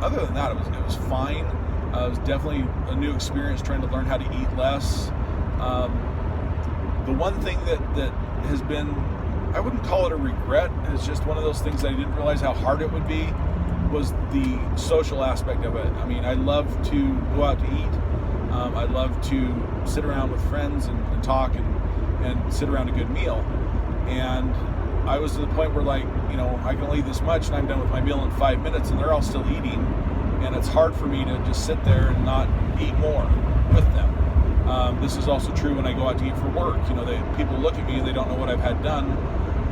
other than that, it was fine. It was definitely a new experience trying to learn how to eat less. The one thing that has been, I wouldn't call it a regret, it's just one of those things that I didn't realize how hard it would be, was the social aspect of it. I mean, I love to go out to eat. I love to sit around with friends and talk and sit around a good meal. And I was to the point where, like, I can only eat this much and I'm done with my meal in 5 minutes and they're all still eating. And it's hard for me to just sit there and not eat more with them. This is also true when I go out to eat for work. People look at me and they don't know what I've had done.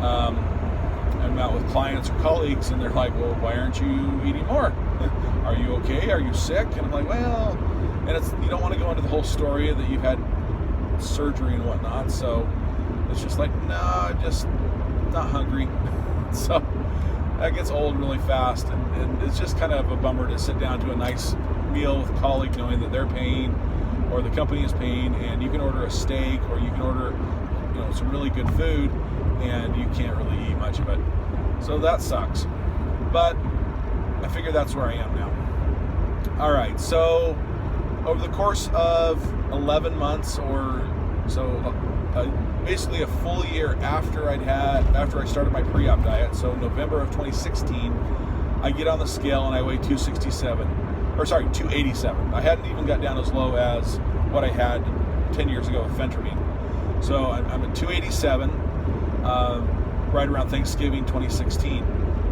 I'm out with clients or colleagues and they're like, well, why aren't you eating more? Are you okay? Are you sick? And I'm like, well, and you don't want to go into the whole story that you've had surgery and whatnot. So it's just like, no, I'm just not hungry. So that gets old really fast. And it's just kind of a bummer to sit down to a nice meal with a colleague knowing that they're paying or the company is paying, and you can order a steak or you can order some really good food and you can't really eat much of it. So that sucks. But I figure that's where I am now. All right, so over the course of 11 months or so, basically a full year after I started my pre-op diet, so November of 2016, I get on the scale and I weigh 287. I hadn't even got down as low as what I had 10 years ago with Phentermine. So I'm at 287, right around Thanksgiving 2016.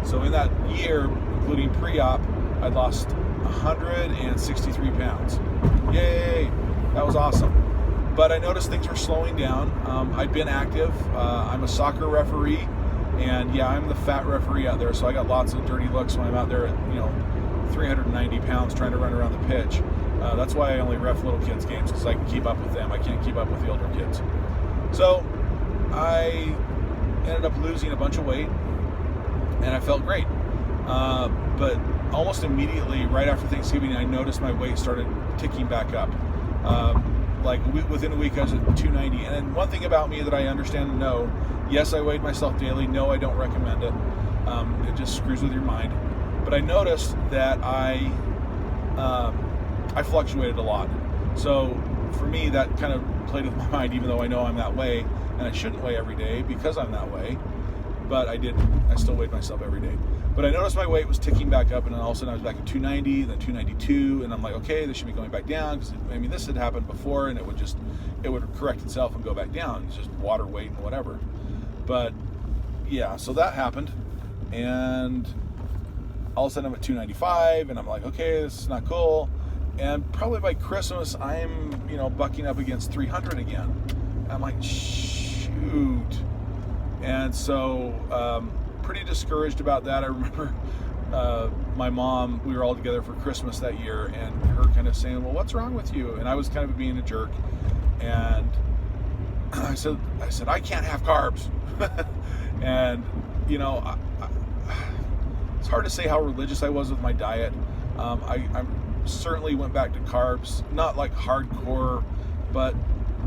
So in that year, including pre-op, I lost 163 pounds. Yay! That was awesome. But I noticed things were slowing down. I'd been active. I'm a soccer referee, and yeah, I'm the fat referee out there, so I got lots of dirty looks when I'm out there at 390 pounds trying to run around the pitch. That's why I only ref little kids games, because I can keep up with them. I can't keep up with the older kids. So I ended up losing a bunch of weight, and I felt great. But almost immediately, right after Thanksgiving, I noticed my weight started ticking back up. Within a week, I was at 290. And then one thing about me that I understand and know, yes, I weighed myself daily. No, I don't recommend it. It just screws with your mind. But I noticed that I fluctuated a lot. So for me, that kind of played with my mind, even though I know I'm that way, and I shouldn't weigh every day because I'm that way. But I didn't. I still weighed myself every day. But I noticed my weight was ticking back up, and then all of a sudden I was back at 290, then 292, and I'm like, okay, this should be going back down, because this had happened before, and it would correct itself and go back down. It's just water weight and whatever. But yeah, so that happened, and all of a sudden I'm at 295, and I'm like, okay, this is not cool. And probably by Christmas, I'm bucking up against 300 again. I'm like, shoot. And so pretty discouraged about that. I remember my mom, we were all together for Christmas that year, and her kind of saying, well, what's wrong with you? And I was kind of being a jerk, and I said I can't have carbs. And it's hard to say how religious I was with my diet. I certainly went back to carbs, not like hardcore, but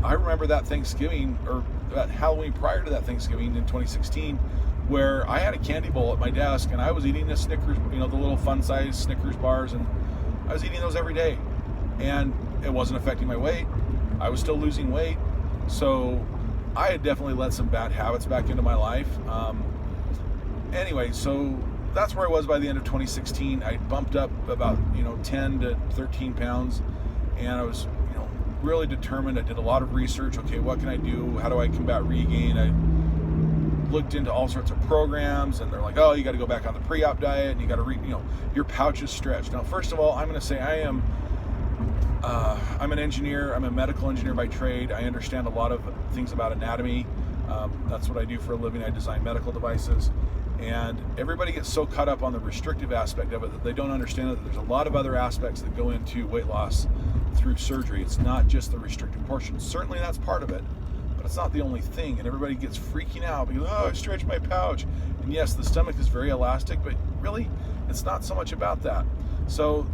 I remember that Thanksgiving, or that Halloween prior to that Thanksgiving in 2016, where I had a candy bowl at my desk and I was eating the Snickers, the little fun size Snickers bars, and I was eating those every day, and it wasn't affecting my weight. I was still losing weight. So I had definitely let some bad habits back into my life. Anyway, so that's where I was by the end of 2016. I bumped up about 10 to 13 pounds, and I was really determined. I did a lot of research. Okay, what can I do? How do I combat regain? I looked into all sorts of programs, and they're like, oh, you got to go back on the pre-op diet, and you got to your pouch is stretched. Now, first of all, I'm going to say I'm an engineer. I'm a medical engineer by trade. I understand a lot of things about anatomy. That's what I do for a living. I design medical devices. And everybody gets so caught up on the restrictive aspect of it that they don't understand that there's a lot of other aspects that go into weight loss through surgery. It's not just the restrictive portion. Certainly that's part of it, but it's not the only thing. And everybody gets freaking out because, oh, I stretched my pouch. And yes, the stomach is very elastic, but really it's not so much about that. So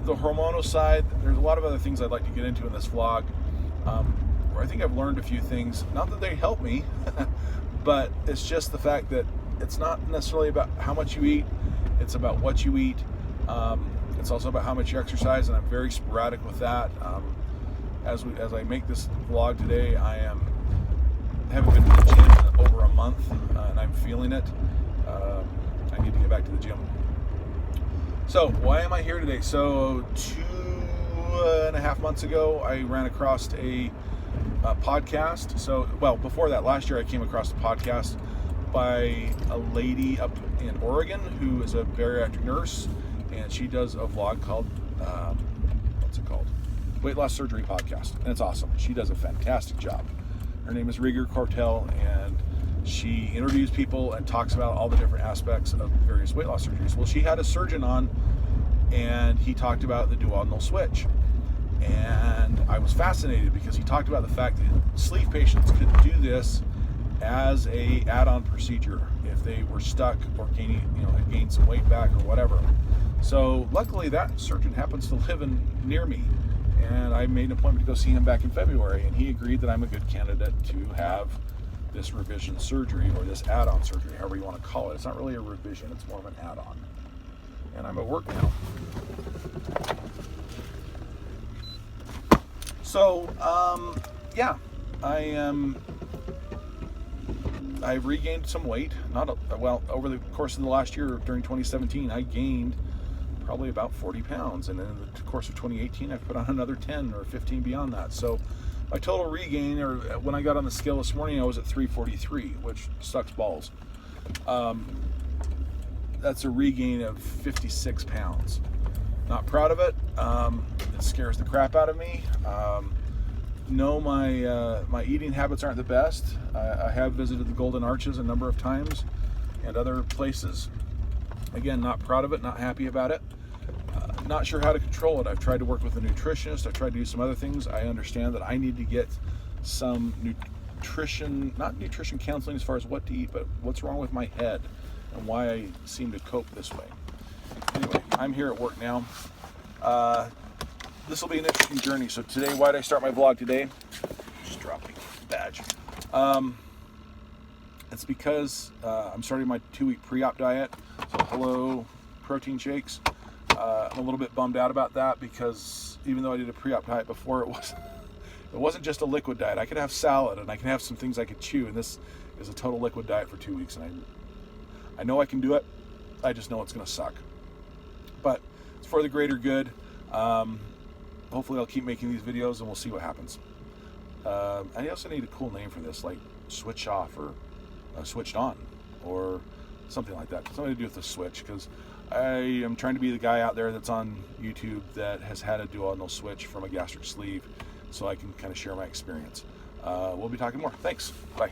the hormonal side, there's a lot of other things I'd like to get into in this vlog, where I think I've learned a few things. Not that they help me, but it's just the fact that it's not necessarily about how much you eat, it's about what you eat. It's also about how much you exercise, and I'm very sporadic with that. As I make this vlog today, haven't been to the gym in over a month, and I'm feeling it. I need to get back to the gym. So why am I here today? So 2.5 months ago, I ran across a podcast. So, well, before that, last year I came across a podcast by a lady up in Oregon who is a bariatric nurse, and she does a vlog called, what's it called? Weight Loss Surgery Podcast, and it's awesome. She does a fantastic job. Her name is Rieger Cortell, and she interviews people and talks about all the different aspects of various weight loss surgeries. Well, she had a surgeon on, and he talked about the duodenal switch. And I was fascinated because he talked about the fact that sleeve patients could do this as a add-on procedure if they were stuck or had gained some weight back or whatever. So luckily that surgeon happens to live near me, and I made an appointment to go see him back in February, and he agreed that I'm a good candidate to have this revision surgery, or this add-on surgery, however you want to call it. It's not really a revision, it's more of an add-on. And I'm at work now. So, I've regained some weight. Over the course of the last year, during 2017, I gained probably about 40 pounds. And in the course of 2018, I've put on another 10 or 15 beyond that. So my total regain, or when I got on the scale this morning, I was at 343, which sucks balls. That's a regain of 56 pounds. Not proud of it. It scares the crap out of me. No, my eating habits aren't the best. I have visited the Golden Arches a number of times and other places. Again, not proud of it, not happy about it. Not sure how to control it. I've tried to work with a nutritionist. I've tried to do some other things. I understand that I need to get some not nutrition counseling as far as what to eat, but what's wrong with my head and why I seem to cope this way. Anyway, I'm here at work now. This will be an interesting journey. So today, why did I start my vlog today? Just dropping badge. It's because I'm starting my 2-week pre-op diet. So hello, protein shakes. I'm a little bit bummed out about that because even though I did a pre-op diet before, it wasn't just a liquid diet. I could have salad and I can have some things I could chew, and this is a total liquid diet for 2 weeks. And I know I can do it. I just know it's going to suck. But it's for the greater good. Hopefully I'll keep making these videos and we'll see what happens. I also need a cool name for this, like switch off or switched on or something like that. Something to do with the switch, because I am trying to be the guy out there that's on YouTube that has had a duodenal switch from a gastric sleeve, so I can kind of share my experience. We'll be talking more. Thanks. Bye.